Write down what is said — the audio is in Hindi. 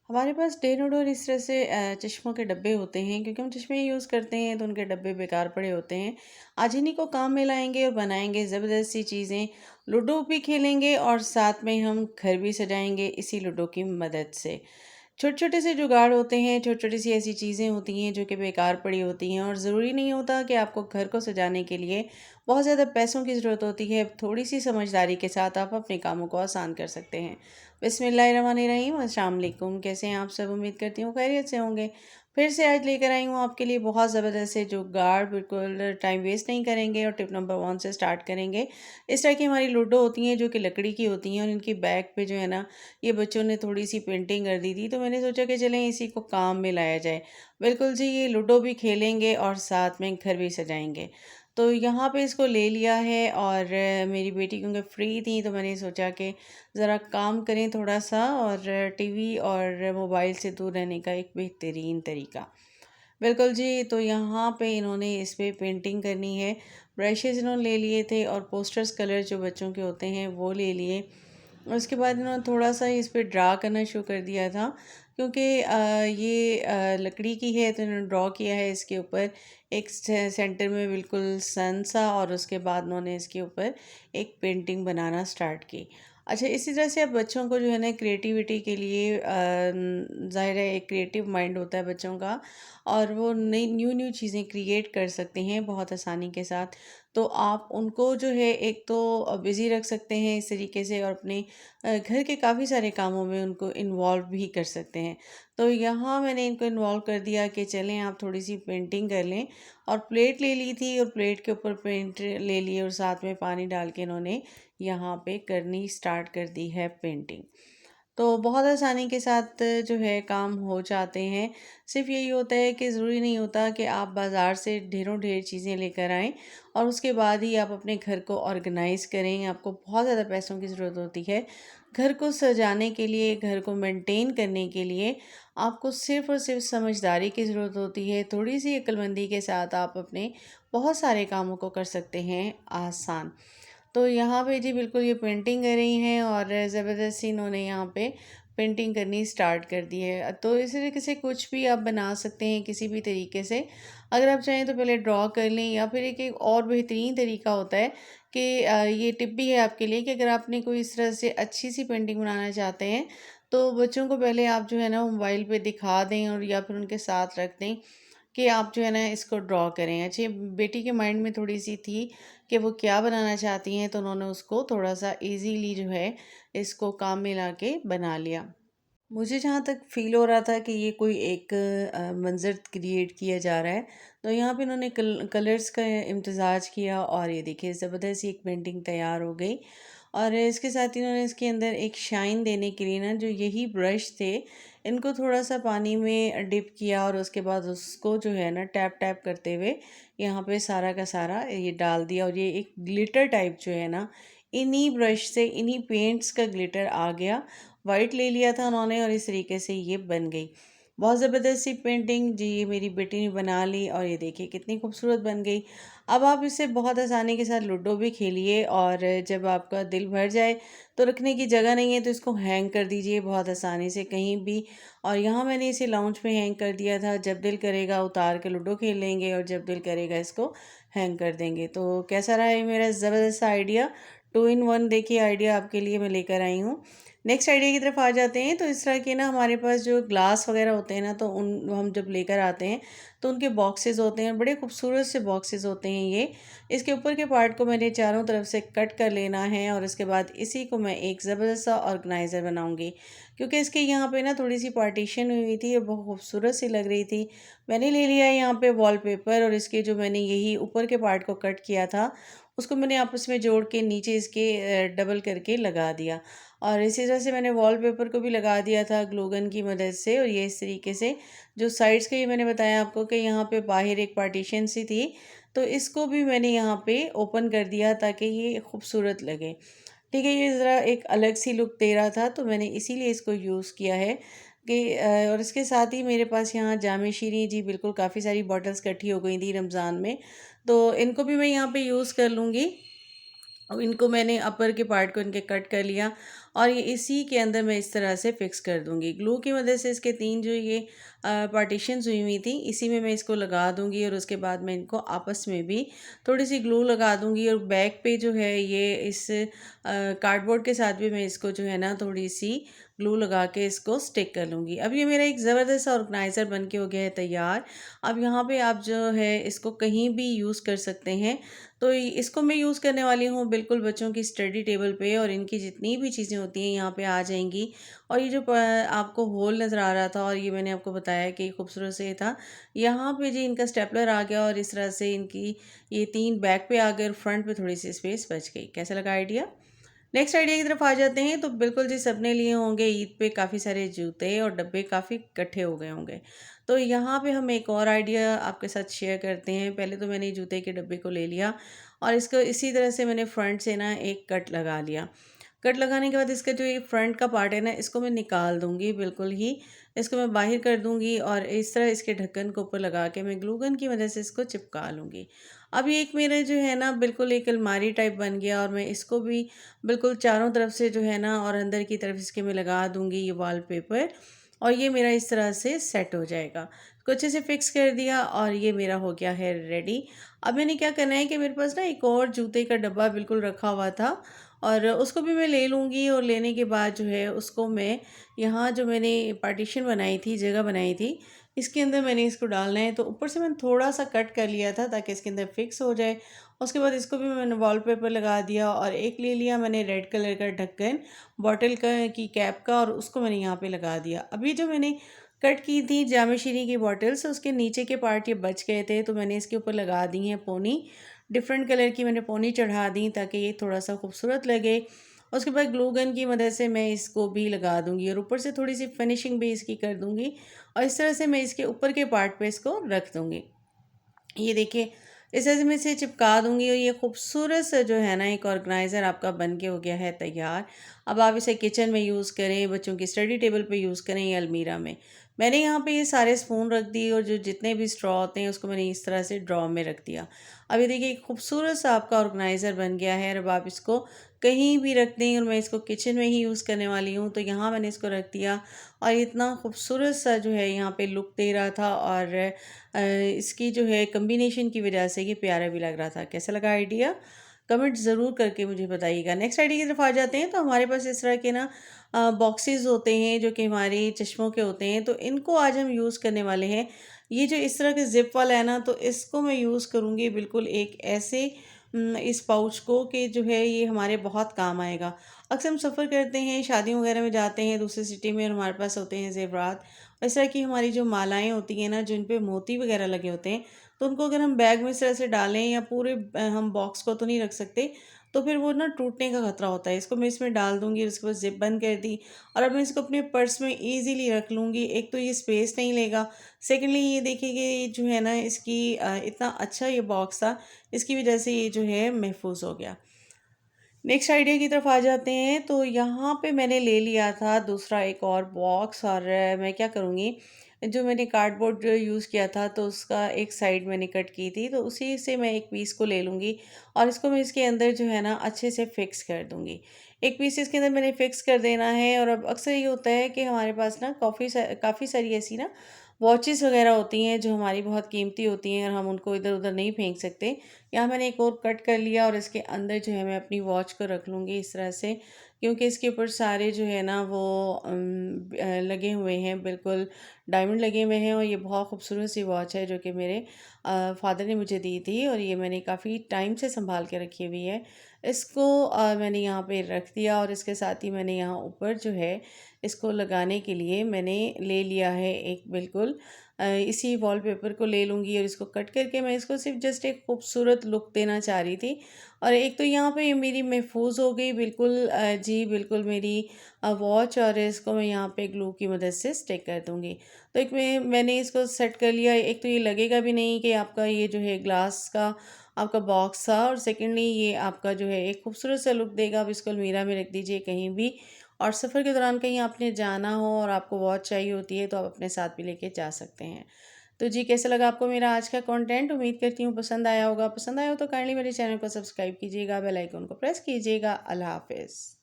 हमारे पास डेन और डोर इस तरह से चश्मों के डब्बे होते हैं, क्योंकि हम चश्मे यूज़ करते हैं तो उनके डब्बे बेकार पड़े होते हैं। आज इन्हीं को काम में लाएंगे और बनाएंगे ज़बरदस्त सी चीज़ें। लूडो भी खेलेंगे और साथ में हम घर भी सजाएंगे इसी लूडो की मदद से। छोटे-छोटे से जुगाड़ होते हैं, छोटी-छोटी सी ऐसी चीज़ें होती हैं जो कि बेकार पड़ी होती हैं, और ज़रूरी नहीं होता कि आपको घर को सजाने के लिए बहुत ज़्यादा पैसों की ज़रूरत होती है। थोड़ी-सी समझदारी के साथ आप अपने कामों को आसान कर सकते हैं। बिस्मिल्लाहिर्रहमानिर्रहीम, अस्सलाम वालेकुम। कैसे हैं आप सब? उम्मीद करती हूँ खैरियत से होंगे। फिर से आज लेकर आई हूँ आपके लिए बहुत ज़बरदस्त से जुगाड़, बिल्कुल टाइम वेस्ट नहीं करेंगे और टिप नंबर 1 से स्टार्ट करेंगे। इस तरह की हमारी लूडो होती हैं जो कि लकड़ी की होती हैं, और इनकी बैक पे जो है ना, ये बच्चों ने थोड़ी-सी पेंटिंग कर दी थी, तो मैंने सोचा कि चलें इसी को काम में लाया जाए। बिल्कुल जी, ये लूडो भी खेलेंगे और साथ में घर भी सजाएँगे। तो यहाँ पे इसको ले लिया है, और मेरी बेटी क्योंकि फ्री थी तो मैंने सोचा कि ज़रा काम करें थोड़ा-सा, और टीवी और मोबाइल से दूर रहने का एक बेहतरीन तरीका। बिल्कुल जी, तो यहाँ पे इन्होंने इस पे पेंटिंग करनी है। ब्रशेज़ इन्होंने ले लिए थे और पोस्टर्स कलर जो बच्चों के होते हैं वो ले लिए। और उसके बाद इन्होंने थोड़ा-सा इस पे ड्रा करना शुरू कर दिया था, क्योंकि ये लकड़ी की है, तो इन्होंने ड्रॉ किया है इसके ऊपर एक सेंटर में बिल्कुल सन सा, और उसके बाद उन्होंने इसके ऊपर एक पेंटिंग बनाना स्टार्ट की। अच्छा, इसी तरह से अब बच्चों को जो है ना क्रिएटिविटी के लिए ज़ाहिर है एक क्रिएटिव माइंड होता है बच्चों का, और वो नई न्यू-न्यू चीज़ें क्रिएट कर सकते हैं बहुत आसानी के साथ। तो आप उनको जो है एक तो बिज़ी रख सकते हैं इस तरीके से, और अपने घर के काफ़ी सारे कामों में उनको इन्वॉल्व भी कर सकते हैं। तो यहाँ मैंने इनको इन्वॉल्व कर दिया कि चलें आप थोड़ी-सी पेंटिंग कर लें, और प्लेट ले ली थी और प्लेट के ऊपर पेंट ले लिए, और साथ में पानी डाल के इन्होंने यहाँ पे करनी स्टार्ट कर दी है पेंटिंग। तो बहुत आसानी के साथ जो है काम हो जाते हैं। सिर्फ़ यही होता है कि ज़रूरी नहीं होता कि आप बाज़ार से ढेरों ढेर चीज़ें लेकर आएँ और उसके बाद ही आप अपने घर को ऑर्गेनाइज़ करें। आपको बहुत ज़्यादा पैसों की ज़रूरत होती है। घर को सजाने के लिए, घर को मेंटेन करने के लिए आपको सिर्फ़ और सिर्फ़ समझदारी की ज़रूरत होती है। थोड़ी-सी अक्लमंदी के साथ आप अपने बहुत सारे कामों को कर सकते हैं आसान। तो यहाँ पे जी बिल्कुल ये पेंटिंग कर रही हैं, और ज़बरदस्ती इन्होंने यहाँ पे पेंटिंग करनी स्टार्ट कर दी है। तो इस तरीके से कुछ भी आप बना सकते हैं किसी भी तरीके से। अगर आप चाहें तो पहले ड्रॉ कर लें, या फिर एक एक और बेहतरीन तरीका होता है कि ये टिप भी है आपके लिए कि अगर आपने कोई इस तरह से अच्छी सी पेंटिंग बनाना चाहते हैं, तो बच्चों को पहले आप जो है ना मोबाइल पे दिखा दें, और या फिर उनके साथ रख दें कि आप जो है ना इसको ड्रॉ करें। अच्छी बेटी के माइंड में थोड़ी-सी थी कि वो क्या बनाना चाहती हैं, तो उन्होंने उसको थोड़ा-सा ईज़िली जो है इसको काम में लाके बना लिया। मुझे जहाँ तक फ़ील हो रहा था कि ये कोई एक मंज़र क्रिएट किया जा रहा है, तो यहाँ पे इन्होंने कलर्स का इम्तज़ाज किया, और ये देखिए ज़बरदस्त सी एक पेंटिंग तैयार हो गई। और इसके साथ ही इन्होंने इसके अंदर एक शाइन देने के लिए ना, जो यही ब्रश थे, इनको थोड़ा-सा पानी में डिप किया, और उसके बाद उसको जो है ना टैप-टैप करते हुए यहाँ पे सारा का सारा ये डाल दिया, और ये एक ग्लिटर टाइप जो है ना, इन्हीं ब्रश से, इन्हीं पेंट्स का ग्लिटर आ गया। वाइट ले लिया था उन्होंने, और इस तरीके से ये बन गई। बहुत ज़बरदस्त सी पेंटिंग जी ये मेरी बेटी ने बना ली, और ये देखिए कितनी खूबसूरत बन गई। अब आप इससे बहुत आसानी के साथ लूडो भी खेलिए, और जब आपका दिल भर जाए तो रखने की जगह नहीं है तो इसको हैंग कर दीजिए बहुत आसानी से कहीं भी। और यहाँ मैंने इसे लाउंज पे हैंग कर दिया था, जब दिल करेगा उतार के लूडो खेल लेंगे, और जब दिल करेगा इसको हैंग कर देंगे। तो कैसा रहा है मेरा ज़बरदस्त सा आइडिया? 2 इन 1 देखिए आइडिया आपके लिए मैं लेकर आई हूँ। नेक्स्ट आइडिया की तरफ आ जाते हैं। तो इस तरह के ना हमारे पास जो ग्लास वगैरह होते हैं ना, तो उन हम जब लेकर आते हैं तो उनके बॉक्सेस होते हैं, बड़े खूबसूरत से बॉक्सेस होते हैं ये। इसके ऊपर के पार्ट को मैंने चारों तरफ से कट कर लेना है, और इसके बाद इसी को मैं एक ज़बरदस्त सा ऑर्गेनाइज़र बनाऊंगी, क्योंकि इसके यहाँ पे ना थोड़ी सी पार्टीशन हुई थी और बहुत खूबसूरत सी लग रही थी। मैंने ले लिया है यहाँ पे वॉलपेपर, और इसके जो मैंने यही ऊपर के पार्ट को कट किया था, उसको मैंने आपस में जोड़ के नीचे इसके डबल करके लगा दिया। और इसी तरह से मैंने वॉलपेपर को भी लगा दिया था ग्लू गन की मदद से, और ये इस तरीके से जो साइड्स के, ये मैंने बताया आपको कि यहाँ पे बाहर एक पार्टीशन सी थी, तो इसको भी मैंने यहाँ पे ओपन कर दिया ताकि ये खूबसूरत लगे। ठीक है, ये ज़रा एक अलग सी लुक दे रहा था, तो मैंने इसीलिए इसको यूज़ किया है कि और इसके साथ ही मेरे पास यहाँ जामे शीरी जी बिल्कुल काफ़ी सारी बॉटल्स इकट्ठी हो गई थी रमज़ान में, तो इनको भी मैं यहाँ पे यूज़ कर लूँगी। अब इनको मैंने अपर के पार्ट को इनके कट कर लिया, और ये इसी के अंदर मैं इस तरह से फिक्स कर दूंगी। ग्लू की मदद से इसके 3 जो ये पार्टीशंस हुई हुई थी, इसी में मैं इसको लगा दूंगी और उसके बाद मैं इनको आपस में भी थोड़ी सी ग्लू लगा दूंगी। और बैक पे जो है ये इस कार्डबोर्ड के साथ भी मैं इसको जो है ना थोड़ी सी ग्लू लगा के इसको स्टिक कर लूँगी। अब ये मेरा एक ज़बरदस्त ऑर्गेनाइज़र बन के हो गया है तैयार। अब यहाँ पे आप जो है इसको कहीं भी यूज़ कर सकते हैं। तो इसको मैं यूज़ करने वाली हूँ बिल्कुल बच्चों की स्टडी टेबल पे, और इनकी जितनी भी चीज़ें होती हैं यहाँ पे आ जाएंगी। और ये जो आपको होल नज़र आ रहा था, और ये मैंने आपको बताया कि खूबसूरत से था, यहाँ पे जी इनका स्टेपलर आ गया और इस तरह से इनकी ये 3 बैक पे आ गए और फ्रंट पे थोड़ी सी स्पेस बच गई। कैसा लगा आइडिया? नेक्स्ट आइडिया की तरफ आ जाते हैं। तो बिल्कुल जी सबने लिए होंगे ईद पे काफ़ी सारे जूते, और डब्बे काफ़ी इकट्ठे हो गए होंगे। तो यहाँ पे हम एक और आइडिया आपके साथ शेयर करते हैं। पहले तो मैंने जूते के डब्बे को ले लिया और इसको इसी तरह से मैंने फ्रंट से ना एक कट लगा लिया। कट लगाने के बाद इसका जो ये फ्रंट का पार्ट है ना, इसको मैं निकाल दूंगी बिल्कुल ही। इसको मैं बाहर कर दूंगी और इस तरह इसके ढक्कन को ऊपर लगा के मैं ग्लू गन की मदद से इसको चिपका लूँगी। अब ये एक मेरे जो है ना बिल्कुल एक अलमारी टाइप बन गया, और मैं इसको भी बिल्कुल चारों तरफ से जो है ना और अंदर की तरफ इसके मैं लगा दूंगी ये वॉलपेपर, और ये मेरा इस तरह से सेट हो जाएगा। इसको अच्छे से फिक्स कर दिया और ये मेरा हो गया है रेडी। अब मैंने क्या करना है कि मेरे पास ना एक और जूते का डब्बा बिल्कुल रखा हुआ था, और उसको भी मैं ले लूँगी। और लेने के बाद जो है उसको मैं यहाँ जो मैंने पार्टीशन बनाई थी, जगह बनाई थी, इसके अंदर मैंने इसको डालना है। तो ऊपर से मैंने थोड़ा सा कट कर लिया था ताकि इसके अंदर फिक्स हो जाए। उसके बाद इसको भी मैंने वॉलपेपर लगा दिया, और एक ले लिया मैंने रेड कलर का ढक्कन बॉटल का की कैप का, और उसको मैंने यहाँ पे लगा दिया। अभी जो मैंने कट की थी जामेश्री की बॉटल्स, उसके नीचे के पार्ट ये बच गए थे, तो मैंने इसके ऊपर लगा दी हैं पोनी। डिफरेंट कलर की मैंने पोनी चढ़ा दी ताकि ये थोड़ा सा खूबसूरत लगे। उसके बाद ग्लू गन की मदद से मैं इसको भी लगा दूंगी और ऊपर से थोड़ी सी फिनिशिंग भी इसकी कर दूंगी, और इस तरह से मैं इसके ऊपर के पार्ट पे इसको रख दूंगी। ये देखिए इस तरह से मैं इसे चिपका दूंगी, और ये खूबसूरत सा जो है ना एक ऑर्गेनाइज़र आपका बन के हो गया है तैयार। अब आप इसे किचन में यूज़ करें, बच्चों की स्टडी टेबल पे यूज़ करें या अलमीरा में। मैंने यहाँ पे ये सारे स्पून रख दिए, और जो जितने भी स्ट्रॉ होते हैं उसको मैंने इस तरह से ड्रॉ में रख दिया। अब ये देखिए एक खूबसूरत सा आपका ऑर्गेनाइज़र बन गया है। अब आप इसको कहीं भी रख दें, और मैं इसको किचन में ही यूज़ करने वाली हूँ, तो यहाँ मैंने इसको रख दिया, और इतना खूबसूरत सा जो है यहाँ पे लुक दे रहा था, और इसकी जो है कम्बिनेशन की वजह से ये प्यारा भी लग रहा था। कैसा लगा आइडिया? कमेंट ज़रूर करके मुझे बताइएगा। नेक्स्ट आइडिया की तरफ आ जाते हैं। तो हमारे पास इस तरह के ना बॉक्सेस होते हैं जो कि हमारे चश्मों के होते हैं, तो इनको आज हम यूज़ करने वाले हैं। ये जो इस तरह के ज़िप वाला है ना, तो इसको मैं यूज़ करूँगी बिल्कुल एक ऐसे इस पाउच को कि जो है ये हमारे बहुत काम आएगा। अक्सर हम सफ़र करते हैं, शादियों वगैरह में जाते हैं दूसरी सिटी में, और हमारे पास होते हैं ज़ेवरात। इस तरह की हमारी जो मालाएँ होती हैं ना, जिन पे मोती वगैरह लगे होते हैं, तो उनको अगर हम बैग में इस तरह से डालें, या पूरे हम बॉक्स को तो नहीं रख सकते, तो फिर वो ना टूटने का खतरा होता है। इसको मैं इसमें डाल दूँगी, उसके बाद ज़िप बंद कर दी, और अब मैं इसको अपने पर्स में ईज़िली रख लूँगी। एक तो ये स्पेस नहीं लेगा, सेकेंडली ये देखिए कि ये जो है ना इसकी इतना अच्छा ये बॉक्स था, इसकी वजह से ये जो है महफूज हो गया। नेक्स्ट आइडिया की तरफ आ जाते हैं। तो यहाँ पे मैंने ले लिया था दूसरा एक और बॉक्स, और मैं क्या करूँगी, जो मैंने कार्डबोर्ड जो यूज़ किया था तो उसका एक साइड मैंने कट की थी, तो उसी से मैं एक पीस को ले लूँगी, और इसको मैं इसके अंदर जो है ना अच्छे से फिक्स कर दूँगी। एक पीस इसके अंदर मैंने फिक्स कर देना है। और अब अक्सर ये होता है कि हमारे पास ना काफ़ी सारी ऐसी ना वॉचेस वगैरह होती हैं जो हमारी बहुत कीमती होती हैं, और हम उनको इधर उधर नहीं फेंक सकते। यहाँ मैंने एक और कट कर लिया, और इसके अंदर जो है मैं अपनी वॉच को रख लूँगी इस तरह से, क्योंकि इसके ऊपर सारे जो है ना वो लगे हुए हैं, बिल्कुल डायमंड लगे हुए हैं, और ये बहुत खूबसूरत सी वॉच है जो कि मेरे फादर ने मुझे दी थी, और ये मैंने काफ़ी टाइम से संभाल के रखी हुई है। इसको मैंने यहाँ पे रख दिया, और इसके साथ ही मैंने यहाँ ऊपर जो है इसको लगाने के लिए मैंने ले लिया है एक बिल्कुल इसी वॉलपेपर को ले लूँगी, और इसको कट करके मैं इसको सिर्फ जस्ट एक खूबसूरत लुक देना चाह रही थी। और एक तो यहाँ पे ये मेरी महफूज हो गई बिल्कुल जी बिल्कुल मेरी वॉच, और इसको मैं यहाँ पे ग्लू की मदद से स्टिक कर दूँगी। तो एक मैंने इसको सेट कर लिया। एक तो ये लगेगा भी नहीं कि आपका ये जो है ग्लास का आपका बॉक्स था, और सेकेंडली ये आपका जो है एक खूबसूरत सा लुक देगा। आप इसको अलमीरा में रख दीजिए कहीं भी, और सफ़र के दौरान कहीं आपने जाना हो और आपको वॉच चाहिए होती है, तो आप अपने साथ भी लेके जा सकते हैं। तो जी कैसा लगा आपको मेरा आज का कंटेंट? उम्मीद करती हूँ पसंद आया होगा। पसंद आया हो तो काइंडली मेरे चैनल को सब्सक्राइब कीजिएगा, बेल आइकन को प्रेस कीजिएगा। अल्लाह हाफ़िज़।